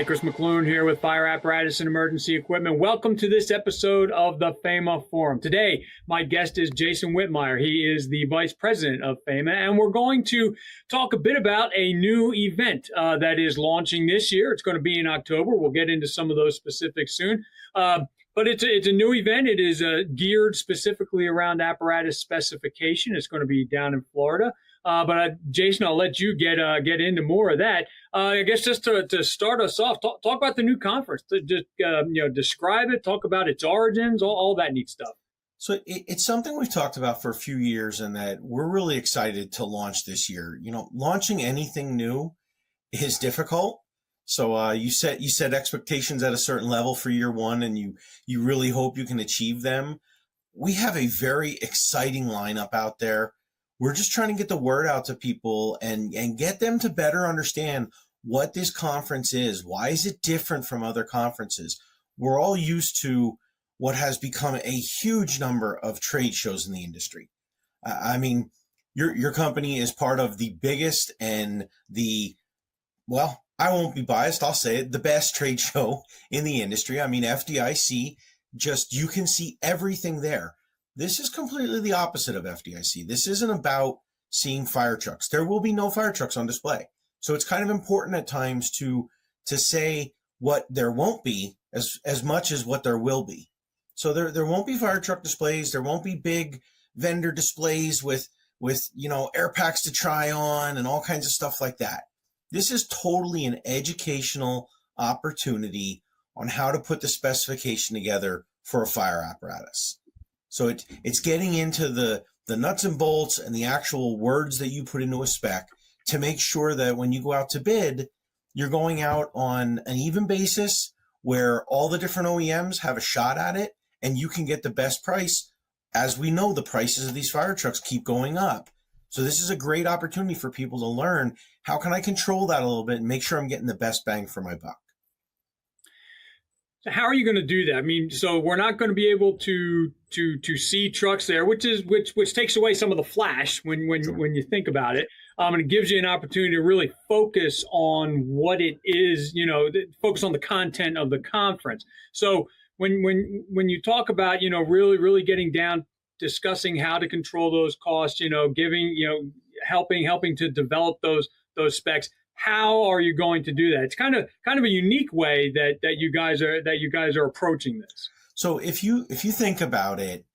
Chris McLoone here with Fire Apparatus and Emergency Equipment. Welcome to this episode of the FAMA Forum. Today, my guest is Jason Witmier. He is the Vice President of FAMA, and we're going to talk a bit about a new event that is launching this year. It's going to be in October. We'll get into some of those specifics soon. But it's a new event. It is geared specifically around apparatus specification. It's going to be down in Florida. Jason, I'll let you get into more of that. I guess just to start us off, talk about the new conference. Describe it, talk about its origins, all that neat stuff. So it's something we've talked about for a few years, and that we're really excited to launch this year. You know, launching anything new is difficult. So you set expectations at a certain level for year one, and you really hope you can achieve them. We have a very exciting lineup out there. We're just trying to get the word out to people and get them to better understand what this conference is. Why is it different from other conferences? We're all used to what has become a huge number of trade shows in the industry. I mean, your company is part of the biggest and I won't be biased, I'll say it, the best trade show in the industry. I mean, FDIC, you can see everything there. This is completely the opposite of FDIC. This isn't about seeing fire trucks. There will be no fire trucks on display. So it's kind of important at times to say what there won't be as much as what there will be. So there won't be fire truck displays. There won't be big vendor displays with air packs to try on and all kinds of stuff like that. This is totally an educational opportunity on how to put the specification together for a fire apparatus. So it's getting into the nuts and bolts and the actual words that you put into a spec to make sure that when you go out to bid, you're going out on an even basis where all the different OEMs have a shot at it and you can get the best price. As we know, the prices of these fire trucks keep going up. So this is a great opportunity for people to learn, how can I control that a little bit and make sure I'm getting the best bang for my buck? How are you going to do that? I mean, so we're not going to be able to see trucks there, which takes away some of the flash when you think about it. And it gives you an opportunity to really focus on what it is, focus on the content of the conference. So when you talk about, really getting down, discussing how to control those costs, helping to develop those specs. How are you going to do that? It's kind of a unique way that you guys are approaching this. So if you think about it,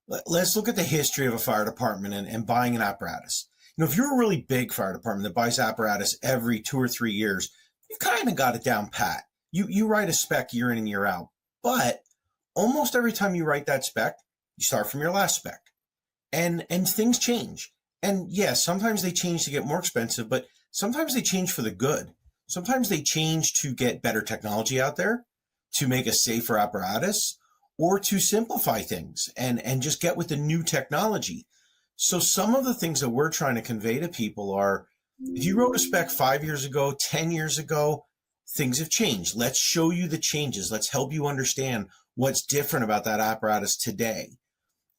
let's look at the history of a fire department and buying an apparatus. If you're a really big fire department that buys apparatus every 2 or 3 years, you've kind of got it down pat. You write a spec year in and year out, but almost every time you write that spec, you start from your last spec, and things change. And yes, sometimes they change to get more expensive, but sometimes they change for the good. Sometimes they change to get better technology out there, to make a safer apparatus, or to simplify things and just get with the new technology. So some of the things that we're trying to convey to people are, if you wrote a spec 5 years ago, 10 years ago, things have changed. Let's show you the changes. Let's help you understand what's different about that apparatus today.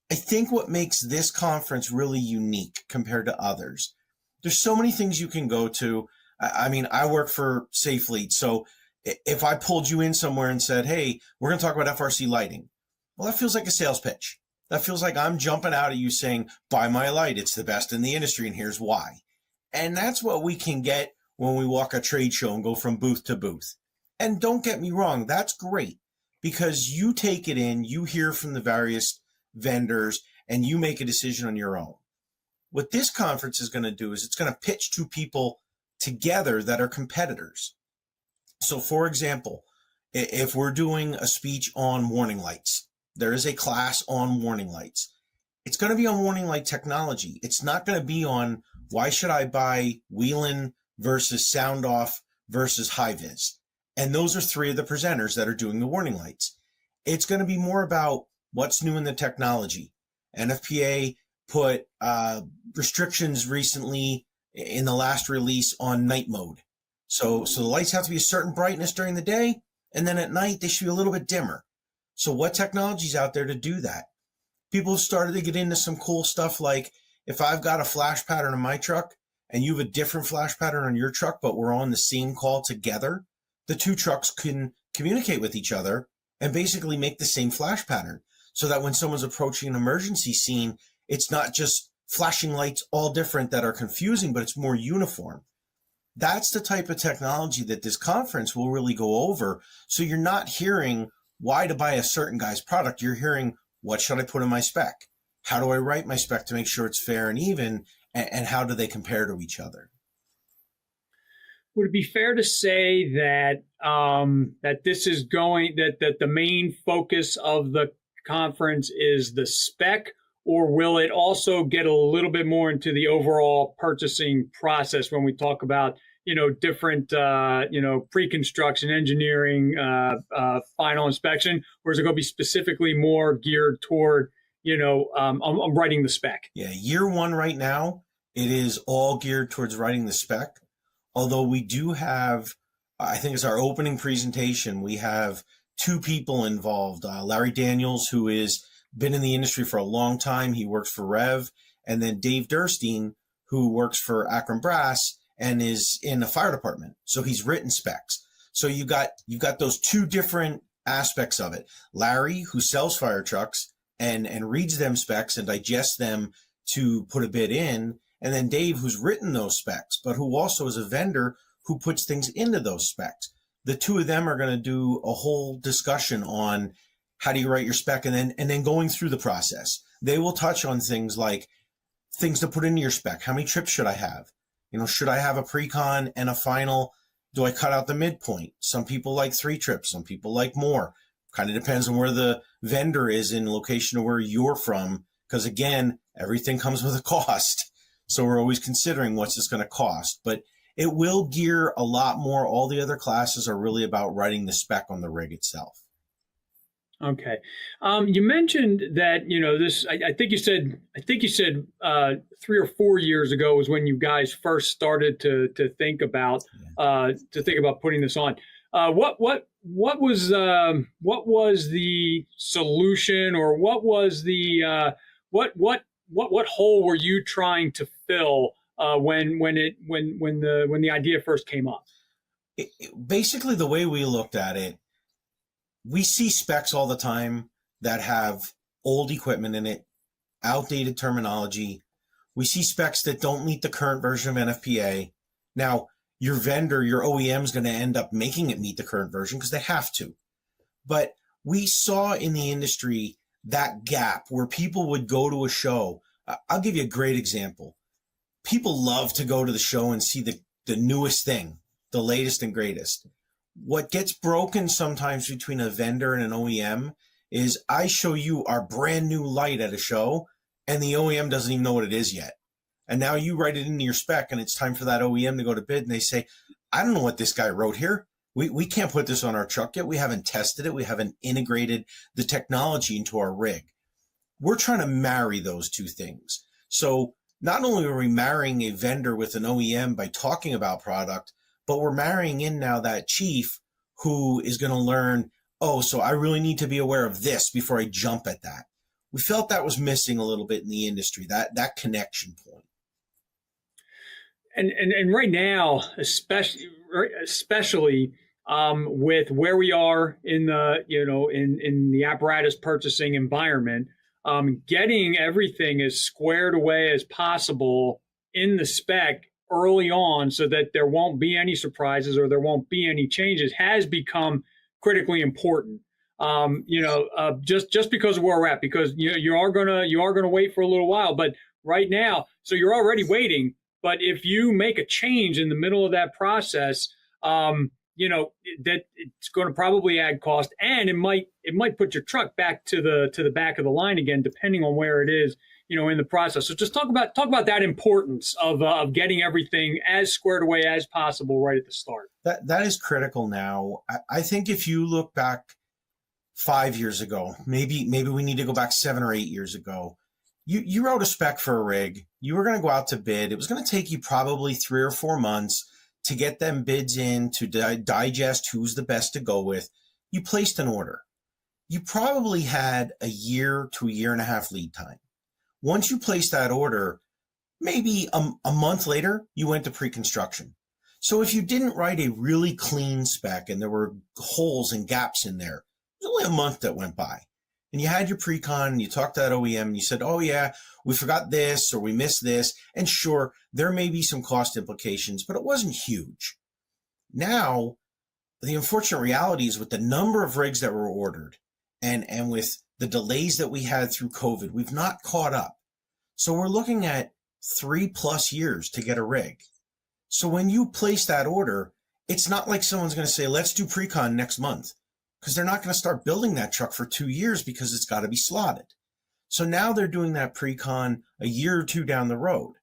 I think what makes this conference really unique compared to others, there's so many things you can go to. I mean, I work for Safe Fleet. So if I pulled you in somewhere and said, hey, we're going to talk about FRC lighting, well, that feels like a sales pitch. That feels like I'm jumping out at you saying, buy my light. It's the best in the industry, and here's why. And that's what we can get when we walk a trade show and go from booth to booth. And don't get me wrong, that's great, because you take it in, you hear from the various vendors, and you make a decision on your own. What this conference is going to do is it's going to pitch two people together that are competitors. So for example, if we're doing a speech on warning lights, there is a class on warning lights. It's going to be on warning light technology. It's not going to be on why should I buy Whelen versus Sound Off versus High Vis. And those are three of the presenters that are doing the warning lights. It's going to be more about what's new in the technology. NFPA put restrictions recently in the last release on night mode. So the lights have to be a certain brightness during the day, and then at night they should be a little bit dimmer. So what technology is out there to do that? People have started to get into some cool stuff, like if I've got a flash pattern on my truck and you have a different flash pattern on your truck, but we're on the same call together the two trucks can communicate with each other and basically make the same flash pattern, so that when someone's approaching an emergency scene, it's not just flashing lights all different that are confusing, but it's more uniform. That's the type of technology that this conference will really go over. So you're not hearing why to buy a certain guy's product. You're hearing, what should I put in my spec? How do I write my spec to make sure it's fair and even? And how do they compare to each other? Would it be fair to say that that this is that the main focus of the conference is the spec, or will it also get a little bit more into the overall purchasing process when we talk about, different, pre-construction, engineering, final inspection, or is it going to be specifically more geared toward, I'm writing the spec? Yeah, year one right now, it is all geared towards writing the spec. Although we do have, I think it's our opening presentation, we have two people involved. Larry Daniels, who has been in the industry for a long time. He works for Rev. And then Dave Durstein, who works for Akron Brass and is in the fire department. So he's written specs. So you got those two different aspects of it. Larry, who sells fire trucks and reads them specs and digests them to put a bid in. And then Dave, who's written those specs, but who also is a vendor who puts things into those specs. The two of them are going to do a whole discussion on how do you write your spec, and then going through the process. They will touch on things like things to put into your spec. How many trips should I have? Should I have a pre-con and a final? Do I cut out the midpoint? Some people like 3 trips. Some people like more. Kind of depends on where the vendor is in location of where you're from. Because again, everything comes with a cost. So we're always considering what's this going to cost. But it will gear a lot more. All the other classes are really about writing the spec on the rig itself. Okay. You mentioned that, this, I think you said 3 or 4 years ago was when you guys first started to think about putting this on. What was the solution, or what was the what hole were you trying to fill when the idea first came up? Basically, the way we looked at it, we see specs all the time that have old equipment in it, outdated terminology. We see specs that don't meet the current version of NFPA. Now, your vendor, your OEM is going to end up making it meet the current version because they have to. But we saw in the industry that gap where people would go to a show. I'll give you a great example. People love to go to the show and see the newest thing, the latest and greatest. What gets broken sometimes between a vendor and an OEM is I show you our brand new light at a show and the OEM doesn't even know what it is yet. And now you write it into your spec and it's time for that OEM to go to bid and they say, I don't know what this guy wrote here. We can't put this on our truck yet. We haven't tested it. We haven't integrated the technology into our rig. We're trying to marry those two things. So not only are we marrying a vendor with an OEM by talking about product, but we're marrying in now that chief who is going to learn, oh, so I really need to be aware of this before I jump at that. We felt that was missing a little bit in the industry, that connection point. And right now, especially with where we are in the in the apparatus purchasing environment, getting everything as squared away as possible in the spec early on so that there won't be any surprises or there won't be any changes has become critically important. Just because of where we're at, because you are gonna wait for a little while, but right now, so you're already waiting. But if you make a change in the middle of that process, that it's going to probably add cost, and it might put your truck back to the back of the line again, depending on where it is, in the process. So just talk about that importance of getting everything as squared away as possible right at the start. That is critical now. I think if you look back 5 years ago, maybe we need to go back 7 or 8 years ago. You wrote a spec for a rig. You were going to go out to bid. It was going to take you probably 3 or 4 months to get them bids in, to digest who's the best to go with. You placed an order. You probably had a year to a year and a half lead time. Once you placed that order, maybe a month later, you went to pre-construction. So if you didn't write a really clean spec and there were holes and gaps in there, it was only a month that went by. And you had your pre-con and you talked to that OEM and you said, oh yeah, we forgot this or we missed this. And sure, there may be some cost implications, but it wasn't huge. Now, the unfortunate reality is with the number of rigs that were ordered and with the delays that we had through COVID, we've not caught up. So we're looking at 3+ years to get a rig. So when you place that order, it's not like someone's going to say, let's do pre-con next month, because they're not going to start building that truck for 2 years because it's got to be slotted. So now they're doing that pre-con a year or two down the road.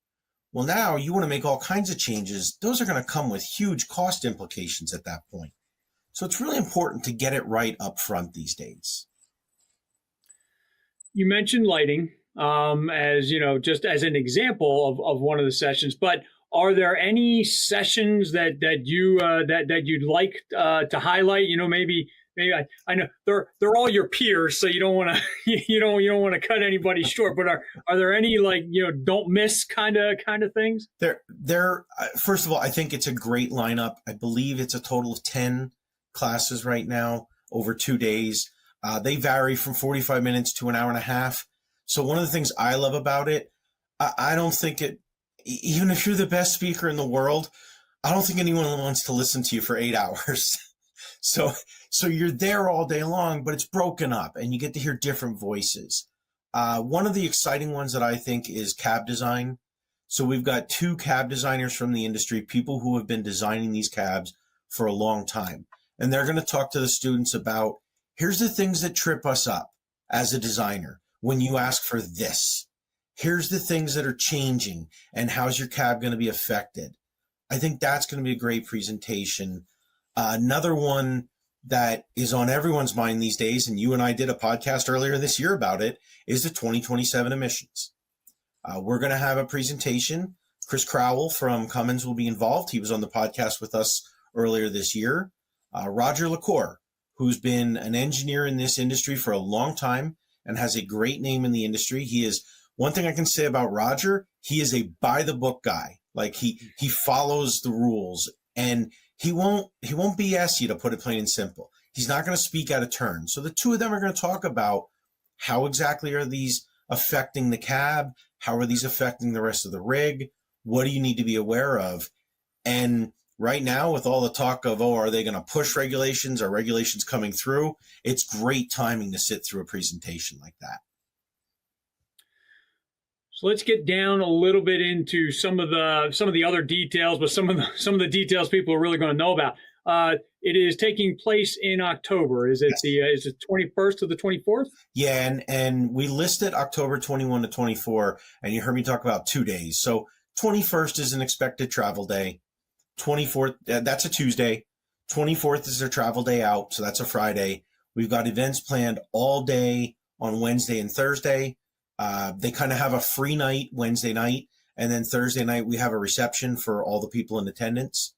Well, now you want to make all kinds of changes. Those are going to come with huge cost implications at that point. So it's really important to get it right up front these days. You mentioned lighting as, just as an example of one of the sessions, but are there any sessions that you'd like to highlight? Maybe I know they're all your peers, so you don't want to you don't want to cut anybody short. But are there any don't miss kind of things? There. First of all, I think it's a great lineup. I believe it's a total of 10 classes right now over 2 days. They vary from 45 minutes to an hour and a half. So one of the things I love about it, I don't think it. Even if you're the best speaker in the world, I don't think anyone wants to listen to you for 8 hours. So you're there all day long, but it's broken up and you get to hear different voices. One of the exciting ones that I think is cab design. So we've got 2 cab designers from the industry, people who have been designing these cabs for a long time. And they're going to talk to the students about, here's the things that trip us up as a designer when you ask for this. Here's the things that are changing and how's your cab going to be affected. I think that's going to be a great presentation. Another one that is on everyone's mind these days, and you and I did a podcast earlier this year about it, is the 2027 emissions. We're going to have a presentation. Chris Crowell from Cummins will be involved. He was on the podcast with us earlier this year. Roger LaCour, who's been an engineer in this industry for a long time and has a great name in the industry. He is. One thing I can say about Roger, he is a by the book guy. Like he follows the rules and he won't BS you, to put it plain and simple. He's not going to speak out of turn. So the two of them are going to talk about how exactly are these affecting the cab? How are these affecting the rest of the rig? What do you need to be aware of? And right now, with all the talk of, are they going to push regulations? Are regulations coming through? It's great timing to sit through a presentation like that. So let's get down a little bit into some of the other details, but some of the details people are really going to know about. It is taking place in October. Is it is it 21st to the 24th? Yeah, and we listed October 21 to 24, and you heard me talk about 2 days. So 21st is an expected travel day. 24th, that's a Tuesday. 24th is their travel day out, so that's a Friday. We've got events planned all day on Wednesday and Thursday. They kind of have a free night Wednesday night, and then Thursday night we have a reception for all the people in attendance.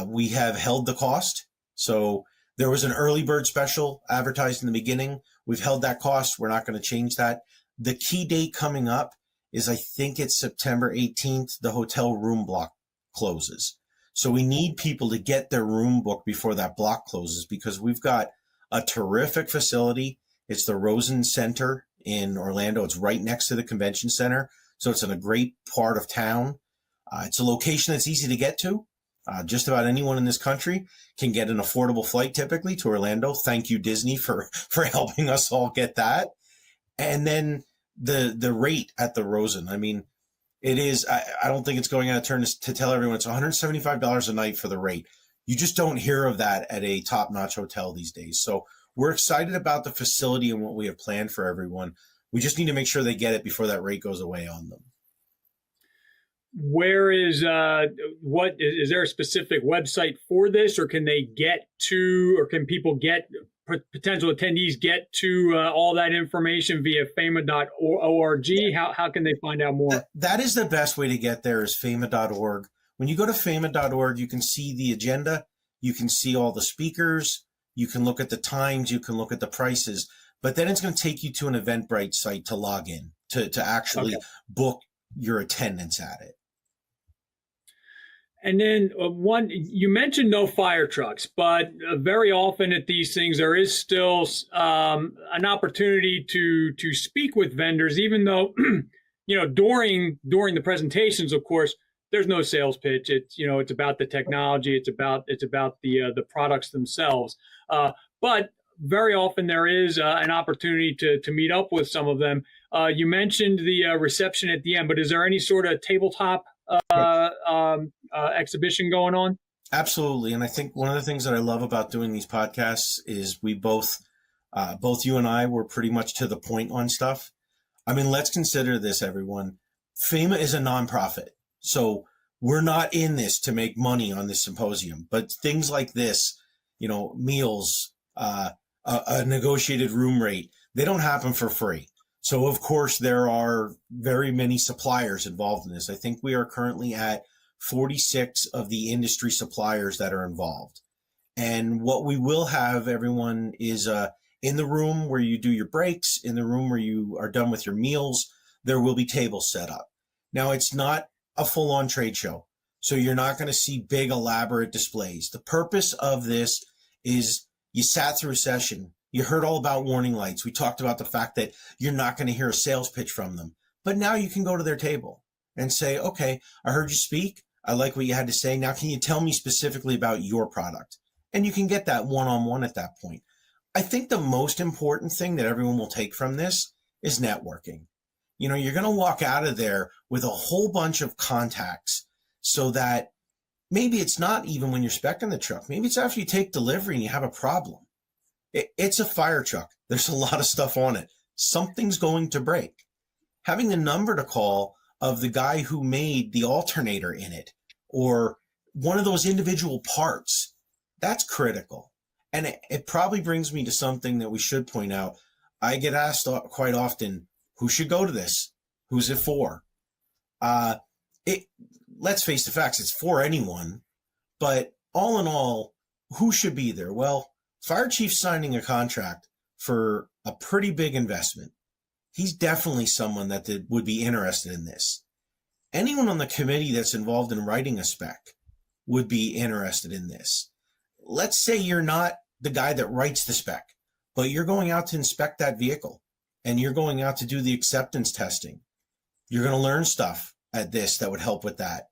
We have held the cost. So there was an early bird special advertised in the beginning. We've held that cost. We're not going to change that. The key date coming up is, I think it's September 18th. The hotel room block closes. So we need people to get their room booked before that block closes, because we've got a terrific facility. It's the Rosen Center in Orlando. It's right next to the convention center. So it's in a great part of town. It's a location that's easy to get to. Just about anyone in this country can get an affordable flight typically to Orlando. Thank you, Disney, for helping us all get that. And then the rate at the Rosen. I mean, it is, I don't think it's going out of turn to tell everyone it's $175 a night for the rate. You just don't hear of that at a top-notch hotel these days. So we're excited about the facility and what we have planned for everyone. We just need to make sure they get it before that rate goes away on them. Where is there a specific website for this, or can they get to, or can people get, potential attendees get to all that information via fama.org? How can they find out more? That is the best way to get there, is fama.org. When you go to fama.org, you can see the agenda, you can see all the speakers, you can look at the times, you can look at the prices, but then it's going to take you to an Eventbrite site to log in, to actually book your attendance at it. And then one, you mentioned no fire trucks, but very often at these things there is still an opportunity to speak with vendors, even though during the presentations, of course, there's no sales pitch. It's about the technology, it's about the products themselves. But very often there is an opportunity to meet up with some of them. You mentioned the reception at the end, but is there any sort of tabletop exhibition going on? Absolutely. And I think one of the things that I love about doing these podcasts is we both you and I were pretty much to the point on stuff. I mean, let's consider this, everyone. FAMA is a nonprofit. So we're not in this to make money on this symposium, but things like this, meals, a negotiated room rate, they don't happen for free. So of course there are very many suppliers involved in this. I think we are currently at 46 of the industry suppliers that are involved. And what we will have, everyone, is in the room where you do your breaks, in the room where you are done with your meals, there will be tables set up. Now, it's not a full-on trade show, so you're not going to see big, elaborate displays. The purpose of this is you sat through a session, you heard all about warning lights. We talked about the fact that you're not going to hear a sales pitch from them, but now you can go to their table and say, okay, I heard you speak. I like what you had to say. Now, can you tell me specifically about your product? And you can get that one-on-one at that point. I think the most important thing that everyone will take from this is networking. You're going to walk out of there with a whole bunch of contacts so that maybe it's not even when you're speccing the truck. Maybe it's after you take delivery and you have a problem. It's a fire truck. There's a lot of stuff on it. Something's going to break. Having the number to call of the guy who made the alternator in it or one of those individual parts, that's critical. And it probably brings me to something that we should point out. I get asked quite often, who should go to this? Who's it for? Let's face the facts, it's for anyone. But all in all, who should be there? Well, fire chief signing a contract for a pretty big investment. He's definitely someone that would be interested in this. Anyone on the committee that's involved in writing a spec would be interested in this. Let's say you're not the guy that writes the spec, but you're going out to inspect that vehicle and you're going out to do the acceptance testing. You're going to learn stuff at this that would help with that.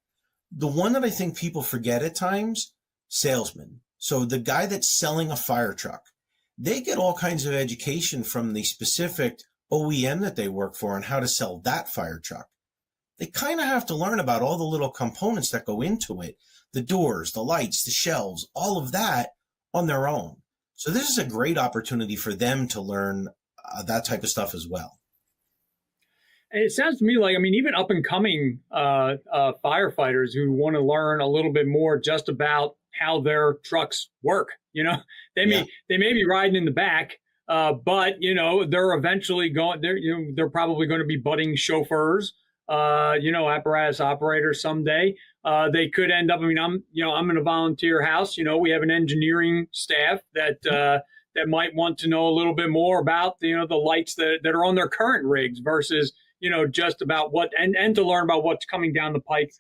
The one that I think people forget at times, salesman. So the guy that's selling a fire truck, they get all kinds of education from the specific OEM that they work for on how to sell that fire truck. They kind of have to learn about all the little components that go into it, the doors, the lights, the shelves, all of that on their own. So this is a great opportunity for them to learn that type of stuff as well. And it sounds to me like, even up and coming firefighters who want to learn a little bit more just about how their trucks work. They may be riding in the back, but they're eventually they're probably going to be budding chauffeurs, apparatus operators someday. They could end up. I'm in a volunteer house. We have an engineering staff that might want to know a little bit more about the lights that are on their current rigs versus just about what and to learn about what's coming down the pike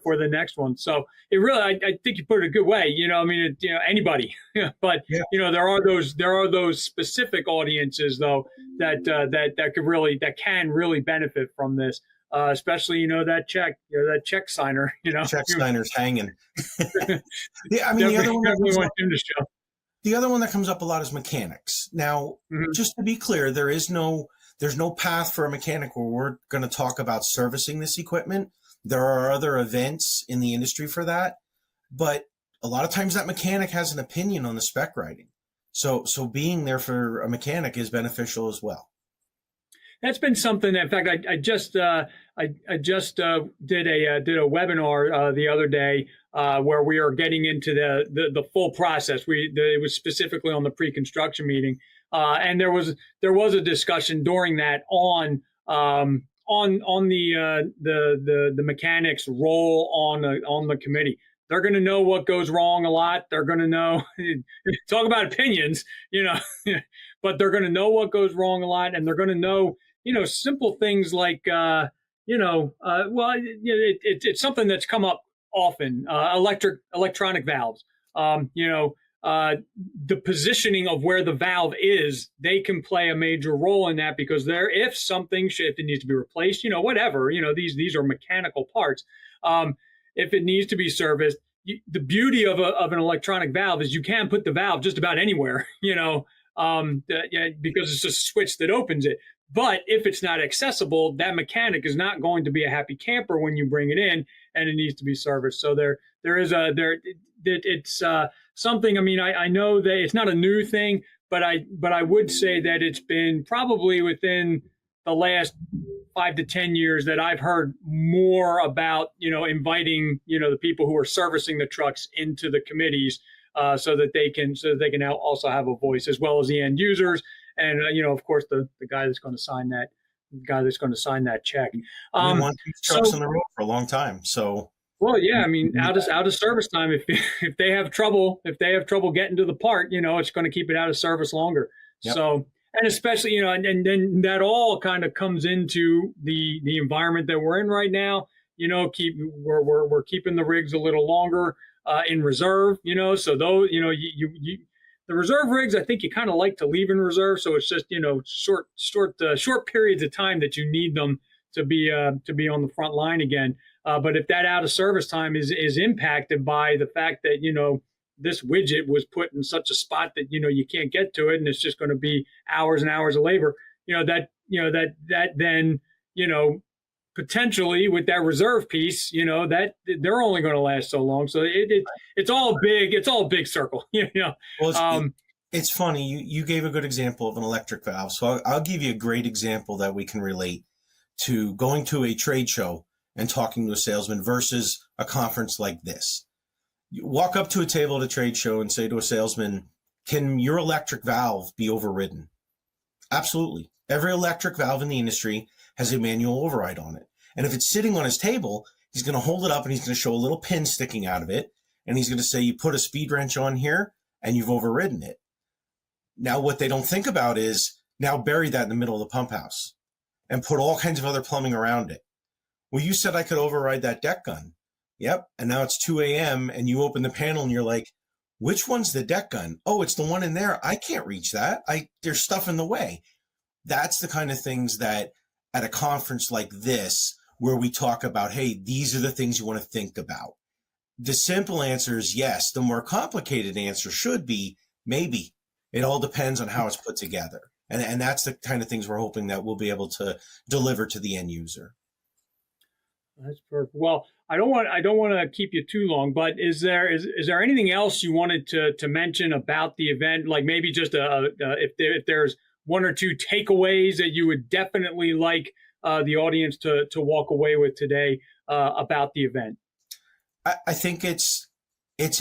for the next one. So it really, I think you put it a good way. Anybody, but there are those specific audiences though that can really benefit from this. Especially, that check signer, Check signer's hanging. Yeah, the other one that comes up a lot is mechanics. Now, just to be clear, there's no path for a mechanic where we're going to talk about servicing this equipment. There are other events in the industry for that, but a lot of times that mechanic has an opinion on the spec writing. So being there for a mechanic is beneficial as well. That's been something. In fact, I just did a webinar the other day where we are getting into the full process. It was specifically on the pre-construction meeting, and there was a discussion during that on the mechanics' role on the committee. They're going to know what goes wrong a lot. They're going to know, talk about opinions, but they're going to know what goes wrong a lot, and they're going to know, simple things like, it's something that's come up often. Electronic valves. You know, the positioning of where the valve is, they can play a major role in that, because if it needs to be replaced, you know, whatever, you know, these are mechanical parts. If it needs to be serviced, the beauty of an electronic valve is you can put the valve just about anywhere, you know, because it's just a switch that opens it. But if it's not accessible, that mechanic is not going to be a happy camper when you bring it in, and it needs to be serviced. So it's something. I mean, I know that it's not a new thing, but I would say that it's been probably within the last 5 to 10 years that I've heard more about, you know, inviting, you know, the people who are servicing the trucks into the committees, so that they can now also have a voice, as well as the end users, and you know, of course, the guy that's going to sign that check. We want these trucks on the road for a long time. So, well, yeah, I mean, out of service time, if they have trouble getting to the part, you know, it's going to keep it out of service longer. Yep. So, and especially, you know, and then that all kind of comes into the environment that we're in right now. You know, we're keeping the rigs a little longer in reserve. You know, so those, you know, the reserve rigs, I think you kind of like to leave in reserve. So it's just, you know, short periods of time that you need them to be on the front line again. But if that out of service time is impacted by the fact that, you know, this widget was put in such a spot that, you know, you can't get to it, and it's just going to be hours and hours of labor, that then, you know, potentially with that reserve piece, you know, that they're only going to last so long. So it's all big circle, you know. Well, it's funny. You gave a good example of an electric valve. So I'll give you a great example that we can relate to going to a trade show and talking to a salesman versus a conference like this. You walk up to a table at a trade show and say to a salesman, can your electric valve be overridden? Absolutely. Every electric valve in the industry has a manual override on it. And if it's sitting on his table, he's going to hold it up and he's going to show a little pin sticking out of it. And he's going to say, you put a speed wrench on here and you've overridden it. Now, what they don't think about is now bury that in the middle of the pump house and put all kinds of other plumbing around it. Well, you said I could override that deck gun. Yep. And now it's 2 a.m. and you open the panel and you're like, which one's the deck gun? Oh, it's the one in there. I can't reach that. There's stuff in the way. That's the kind of things that at a conference like this, where we talk about, hey, these are the things you want to think about. The simple answer is yes. The more complicated answer should be maybe. It all depends on how it's put together. And that's the kind of things we're hoping that we'll be able to deliver to the end user. That's perfect. Well, I don't want to keep you too long, but is there anything else you wanted to mention about the event? Like maybe just if there's one or two takeaways that you would definitely like the audience to walk away with today about the event. I think it's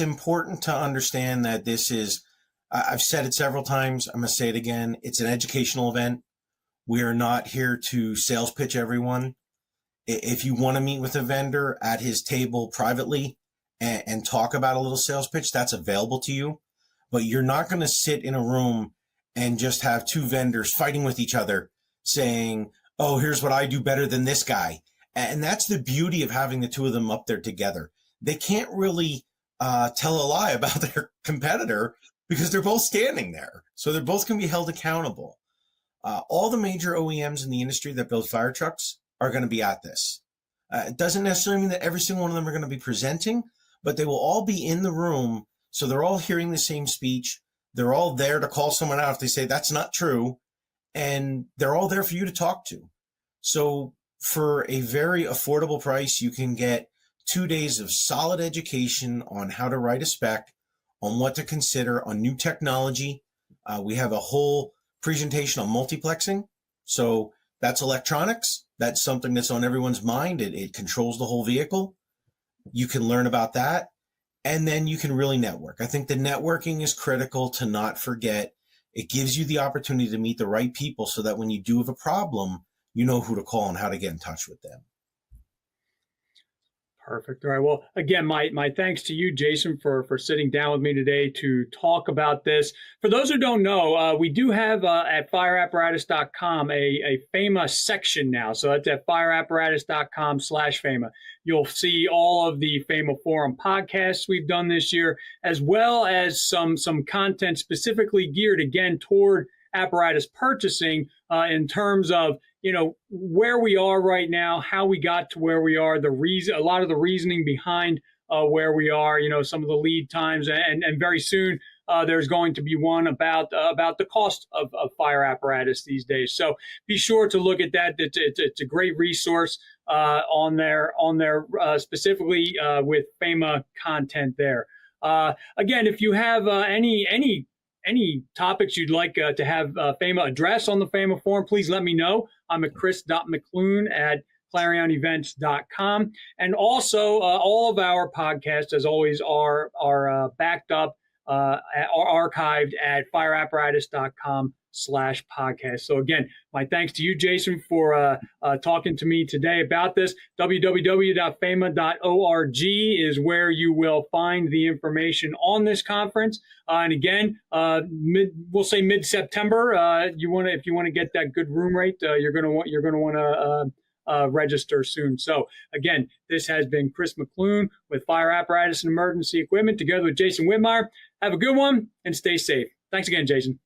important to understand that this is, I've said it several times, I'm going to say it again, it's an educational event. We are not here to sales pitch everyone. If you want to meet with a vendor at his table privately and talk about a little sales pitch, that's available to you. But you're not going to sit in a room and just have two vendors fighting with each other saying, oh, here's what I do better than this guy. And that's the beauty of having the two of them up there together. They can't really tell a lie about their competitor because they're both standing there. So they're both going to be held accountable. All the major OEMs in the industry that build fire trucks are going to be at this. It doesn't necessarily mean that every single one of them are going to be presenting, but they will all be in the room. So they're all hearing the same speech. They're all there to call someone out if they say that's not true. And they're all there for you to talk to. So for a very affordable price, you can get 2 days of solid education on how to write a spec, on what to consider, on new technology. We have a whole presentation on multiplexing. So that's electronics. That's something that's on everyone's mind. It controls the whole vehicle. You can learn about that. And then you can really network. I think the networking is critical to not forget. It gives you the opportunity to meet the right people so that when you do have a problem, you know who to call and how to get in touch with them. Perfect. All right. Well, again, my thanks to you, Jason, for sitting down with me today to talk about this. For those who don't know, we do have at fireapparatus.com a FAMA section now. So that's at fireapparatus.com/FAMA. You'll see all of the FAMA Forum podcasts we've done this year, as well as some content specifically geared again toward apparatus purchasing in terms of where we are right now, how we got to where we are, a lot of the reasoning behind where we are, some of the lead times, and very soon there's going to be one about the cost of fire apparatus these days. So be sure to look at that. It's a great resource on there specifically with FAMA content there. Again, if you have any topics you'd like to have FAMA address on the FAMA forum, please let me know. I'm at chris.mcloone@clarionevents.com. And also, all of our podcasts, as always, are backed up, are archived at fireapparatus.com/podcast. So again, my thanks to you, Jason, for talking to me today about this. www.fama.org is where you will find the information on this conference. And again, we'll say mid-September. If you want to get that good room rate, you're going to want to register soon. So again, this has been Chris McClune with Fire Apparatus and Emergency Equipment, together with Jason Witmier. Have a good one and stay safe. Thanks again, Jason.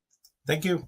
Thank you.